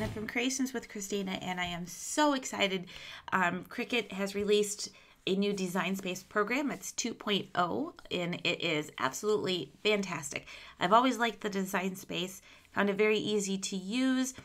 Christina from Creations with Christina, and I am so excited. Cricut has released a new Design Space program. It's 2.0, and it is absolutely fantastic. I've always liked the Design Space, found it very easy to use.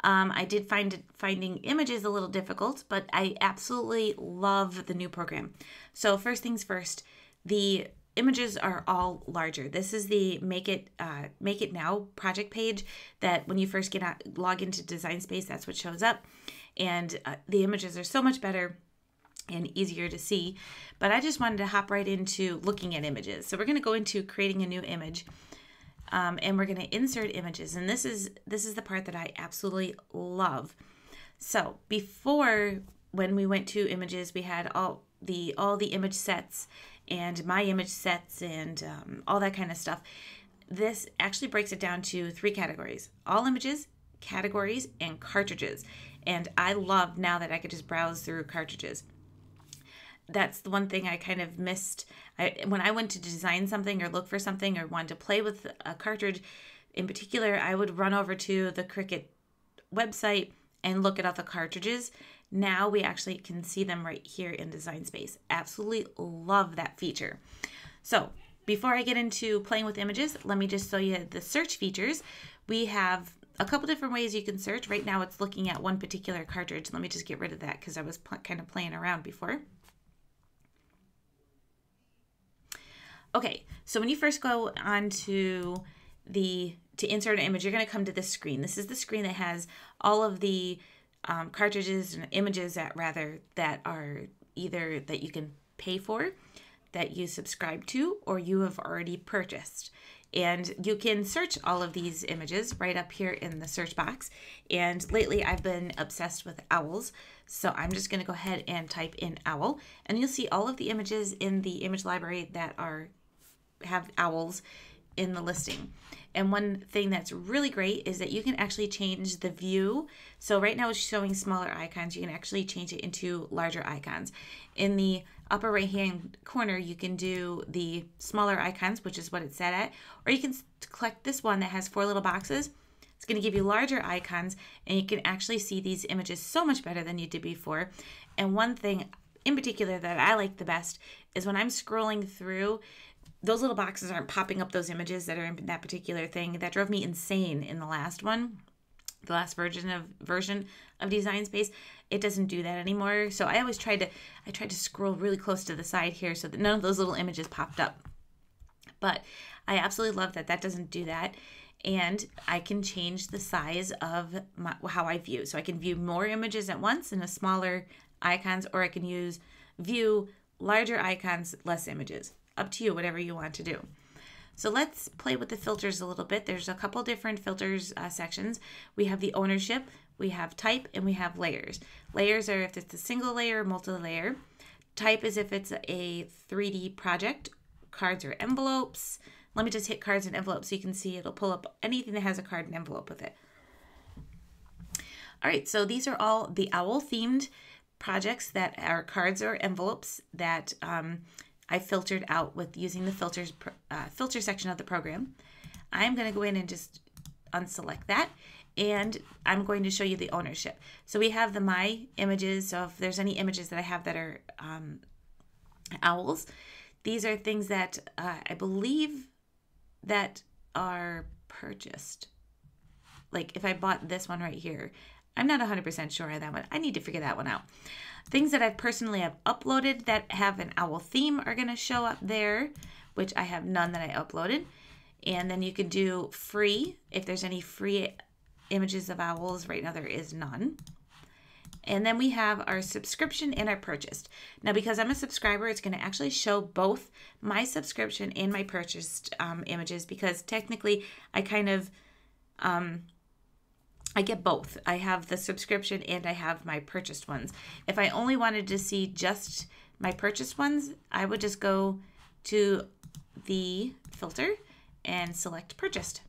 I did find finding images a little difficult, but I absolutely love the new program. So first things first, the images are all larger. This is the Make It Now project page that when you first log into Design Space, that's what shows up. And the images are so much better and easier to see. But I just wanted to hop right into looking at images. So we're going to go into creating a new image. And we're going to insert images. And this is the part that I absolutely love. So before, when we went to images, we had all the image sets and my image sets and all that kind of stuff. This actually breaks it down to 3 categories: all images, categories, and cartridges. And I love now that I could just browse through cartridges. That's the one thing I kind of missed. When I went to design something or look for something or wanted to play with a cartridge in particular, I would run over to the Cricut website and look at all the cartridges. Now we actually can see them right here in Design Space. Absolutely love that feature. So before I get into playing with images, let me just show you the search features. We have a couple different ways you can search. Right now it's looking at one particular cartridge. Let me just get rid of that because I was kind of playing around before. Okay, so when you first go on to insert an image, you're going to come to this screen. This is the screen that has all of the cartridges and images that are either that you can pay for, that you subscribe to, or you have already purchased. And you can search all of these images right up here in the search box. And lately I've been obsessed with owls. So I'm just going to go ahead and type in owl, and you'll see all of the images in the image library that have owls in the listing. And one thing that's really great is that you can actually change the view. So right now it's showing smaller icons. You can actually change it into larger icons. In the upper right hand corner, you can do the smaller icons, which is what it's set at, or you can click this one that has 4 little boxes. It's going to give you larger icons, and you can actually see these images so much better than you did before. And one thing in particular that I like the best is when I'm scrolling through, those little boxes aren't popping up those images that are in that particular thing. That drove me insane in the last one, the last version of Design Space. It doesn't do that anymore. So I always tried to scroll really close to the side here so that none of those little images popped up. But I absolutely love that that doesn't do that. And I can change the size of how I view. So I can view more images at once in a smaller icons, or I can view larger icons, less images. Up to you, whatever you want to do. So let's play with the filters a little bit. There's a couple different filters sections. We have the ownership, we have type, and we have layers. Layers are if it's a single layer or multi-layer. Type is if it's a 3D project. Cards or envelopes. Let me just hit cards and envelopes so you can see it'll pull up anything that has a card and envelope with it. All right, so these are all the owl themed projects that are cards or envelopes that I filtered out with using the filter section of the program. I'm going to go in and just unselect that, and I'm going to show you the ownership. So we have the My Images. So if there's any images that I have that are owls, these are things that I believe that are purchased. Like if I bought this one right here, I'm not 100% sure on that one. I need to figure that one out. Things that I personally have uploaded that have an owl theme are going to show up there, which I have none that I uploaded. And then you can do free. If there's any free images of owls, right now there is none. And then we have our subscription and our purchased. Now, because I'm a subscriber, it's going to actually show both my subscription and my purchased images, because technically I kind of I get both. I have the subscription and I have my purchased ones. If I only wanted to see just my purchased ones, I would just go to the filter and select purchased.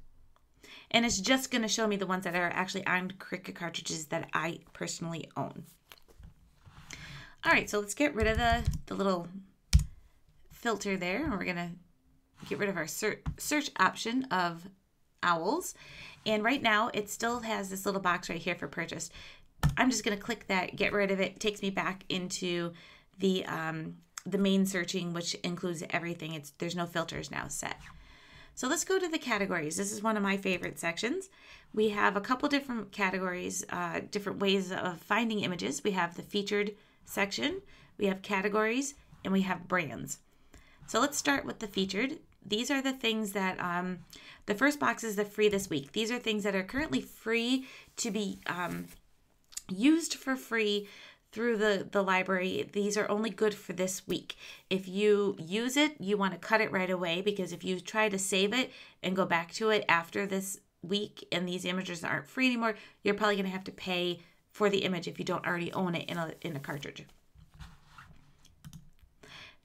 And it's just going to show me the ones that are actually on Cricut cartridges that I personally own. All right, so let's get rid of the little filter there. And we're going to get rid of our search option of owls. And right now it still has this little box right here for purchase. I'm just going to click that, get rid of it. It takes me back into the main searching, which includes everything. There's no filters now set. So let's go to the categories. This is one of my favorite sections. We have a couple different categories, different ways of finding images. We have the featured section, we have categories, and we have brands. So let's start with the featured. These are the things that, the first box is the free this week. These are things that are currently free to be used for free through the library. These are only good for this week. If you use it, you want to cut it right away, because if you try to save it and go back to it after this week and these images aren't free anymore, you're probably going to have to pay for the image if you don't already own it in a cartridge.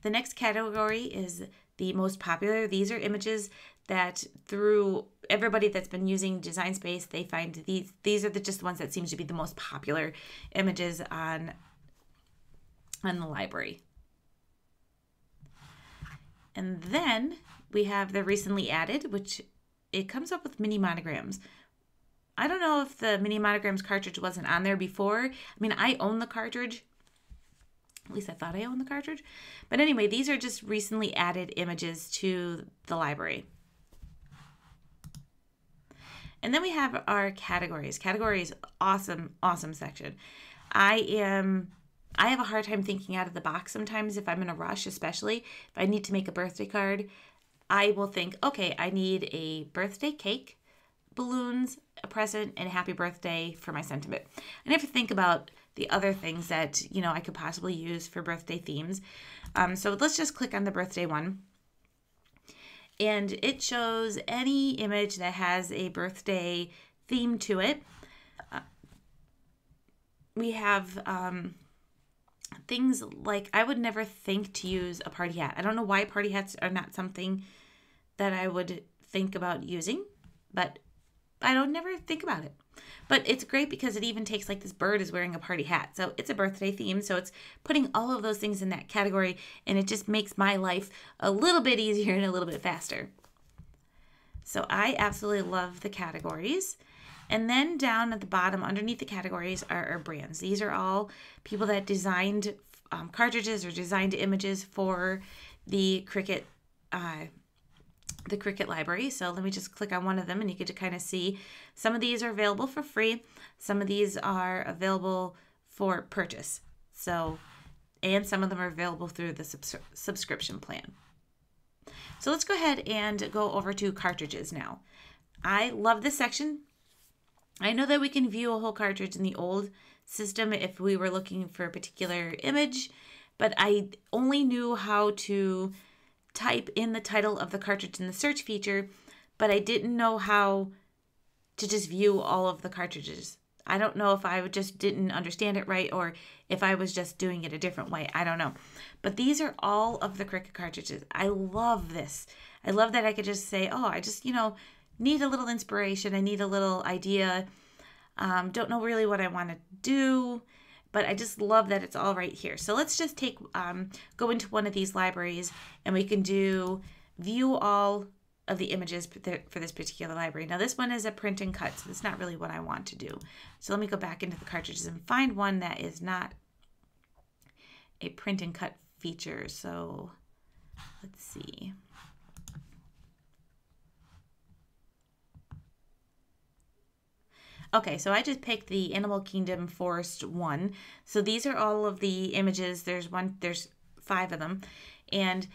The next category is the most popular. These are images that through everybody that's been using Design Space, they find these are just the ones that seems to be the most popular images on the library. And then we have the recently added, which it comes up with mini monograms. I don't know if the mini monograms cartridge wasn't on there before. I mean, I own the cartridge. At least I thought I owned the cartridge. But anyway, these are just recently added images to the library. And then we have our categories. Categories, awesome, awesome section. I have a hard time thinking out of the box sometimes if I'm in a rush, especially if I need to make a birthday card. I will think, okay, I need a birthday cake, balloons, a present, and a happy birthday for my sentiment. I never think about the other things that, I could possibly use for birthday themes. So let's just click on the birthday one. And it shows any image that has a birthday theme to it. We have things like, I would never think to use a party hat. I don't know why party hats are not something that I would think about using, but I don't never think about it. But it's great because it even takes, like, this bird is wearing a party hat. So it's a birthday theme. So it's putting all of those things in that category, and it just makes my life a little bit easier and a little bit faster. So I absolutely love the categories. And then down at the bottom, underneath the categories, are our brands. These are all people that designed cartridges or designed images for the Cricut library. So let me just click on one of them and you get to kind of see some of these are available for free. Some of these are available for purchase. And some of them are available through the subscription plan. So let's go ahead and go over to cartridges now. I love this section. I know that we can view a whole cartridge in the old system if we were looking for a particular image, but I only knew how to type in the title of the cartridge in the search feature, but I didn't know how to just view all of the cartridges. I don't know if I just didn't understand it right or if I was just doing it a different way. I don't know. But these are all of the Cricut cartridges. I love this. I love that I could just say, oh, I just, need a little inspiration. I need a little idea. Don't know really what I want to do, but I just love that it's all right here. So let's just go into one of these libraries and we can do view all of the images for this particular library. Now this one is a print and cut, so that's not really what I want to do. So let me go back into the cartridges and find one that is not a print and cut feature. So let's see. Okay, so I just picked the Animal Kingdom Forest one. So these are all of the images. There's 5 of them. And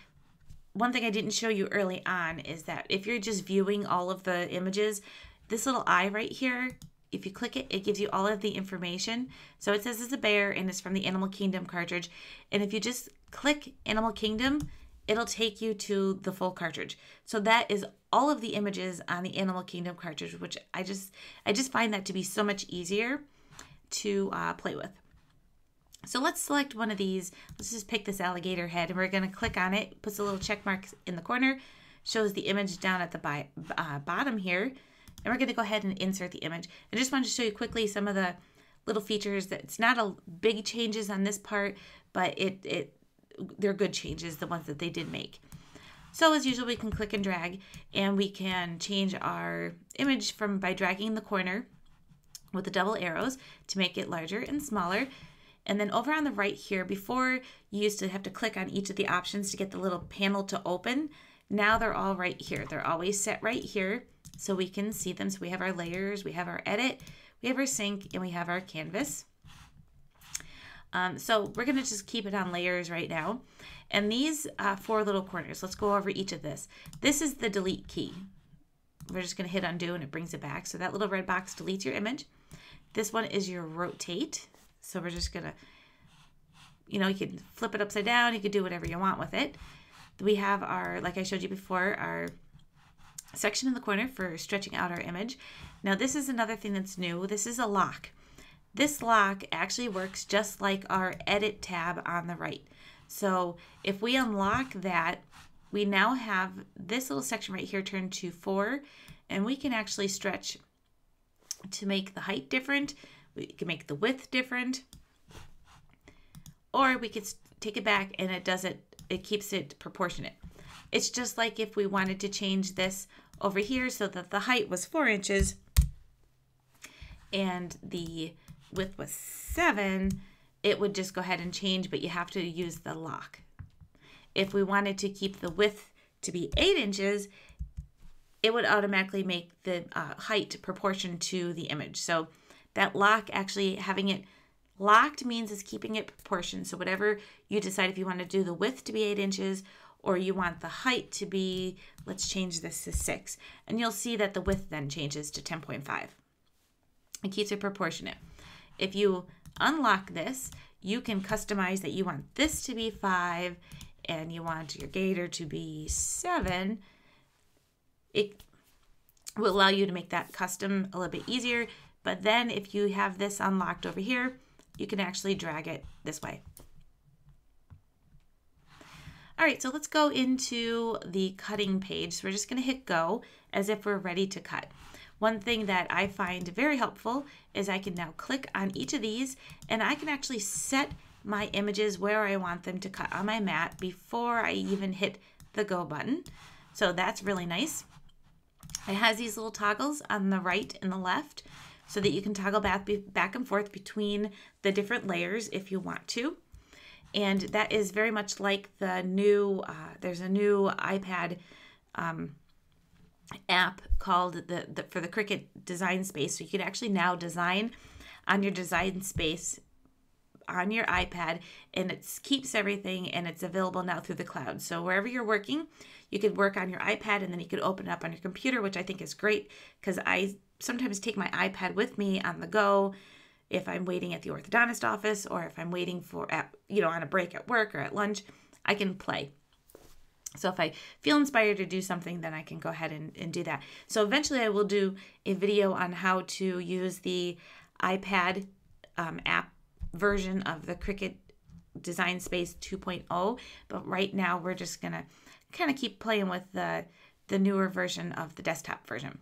one thing I didn't show you early on is that if you're just viewing all of the images, this little eye right here, if you click it, it gives you all of the information. So it says it's a bear and it's from the Animal Kingdom cartridge. And if you just click Animal Kingdom, it'll take you to the full cartridge. So that is all of the images on the Animal Kingdom cartridge, which I just find that to be so much easier to play with. So let's select one of these. Let's just pick this alligator head and we're going to click on it. It puts a little check mark in the corner, shows the image down at the bottom here. And we're going to go ahead and insert the image. I just wanted to show you quickly some of the little features that it's not a big changes on this part, but they're good changes, the ones that they did make. So as usual, we can click and drag, and we can change our image by dragging the corner with the double arrows to make it larger and smaller. And then over on the right here, before you used to have to click on each of the options to get the little panel to open, now they're all right here. They're always set right here so we can see them. So we have our layers, we have our edit, we have our sync, and we have our canvas. So we're going to just keep it on layers right now. And these 4 little corners, let's go over each of this. This is the delete key. We're just going to hit undo and it brings it back. So that little red box deletes your image. This one is your rotate. So we're just going to, you can flip it upside down. You could do whatever you want with it. We have our, like I showed you before, our section in the corner for stretching out our image. Now this is another thing that's new. This is a lock. This lock actually works just like our edit tab on the right. So if we unlock that, we now have this little section right here turned to 4, and we can actually stretch to make the height different. We can make the width different, or we could take it back and it keeps it proportionate. It's just like if we wanted to change this over here so that the height was 4 inches and the width was 7, it would just go ahead and change, but you have to use the lock. If we wanted to keep the width to be 8 inches, it would automatically make the height proportion to the image. So that lock, actually having it locked, means it's keeping it proportioned. So whatever you decide, if you want to do the width to be 8 inches or you want the height to be, let's change this to 6. And you'll see that the width then changes to 10.5. It keeps it proportionate. If you unlock this, you can customize that you want this to be 5 and you want your gator to be 7. It will allow you to make that custom a little bit easier. But then if you have this unlocked over here, you can actually drag it this way. All right, so let's go into the cutting page. So we're just going to hit go as if we're ready to cut. One thing that I find very helpful is I can now click on each of these, and I can actually set my images where I want them to cut on my mat before I even hit the go button. So that's really nice. It has these little toggles on the right and the left so that you can toggle back and forth between the different layers if you want to. And that is very much like the new, there's a new iPad app called for the Cricut Design Space. So you can actually now design on your Design Space on your iPad, and it keeps everything, and it's available now through the cloud. So wherever you're working, you could work on your iPad, and then you could open it up on your computer, which I think is great because I sometimes take my iPad with me on the go if I'm waiting at the orthodontist office, or if I'm waiting for on a break at work or at lunch, I can play. So if I feel inspired to do something, then I can go ahead and do that. So eventually I will do a video on how to use the iPad app version of the Cricut Design Space 2.0. But right now we're just going to kind of keep playing with the newer version of the desktop version.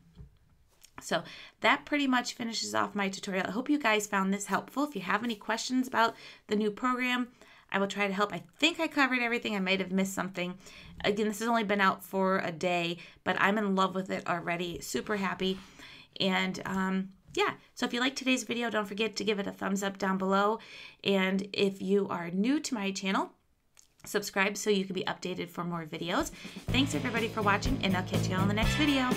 So that pretty much finishes off my tutorial. I hope you guys found this helpful. If you have any questions about the new program, I will try to help. I think I covered everything. I might have missed something. Again, this has only been out for a day, but I'm in love with it already. Super happy. And yeah, so if you liked today's video, don't forget to give it a thumbs up down below. And if you are new to my channel, subscribe so you can be updated for more videos. Thanks everybody for watching, and I'll catch you on the next video.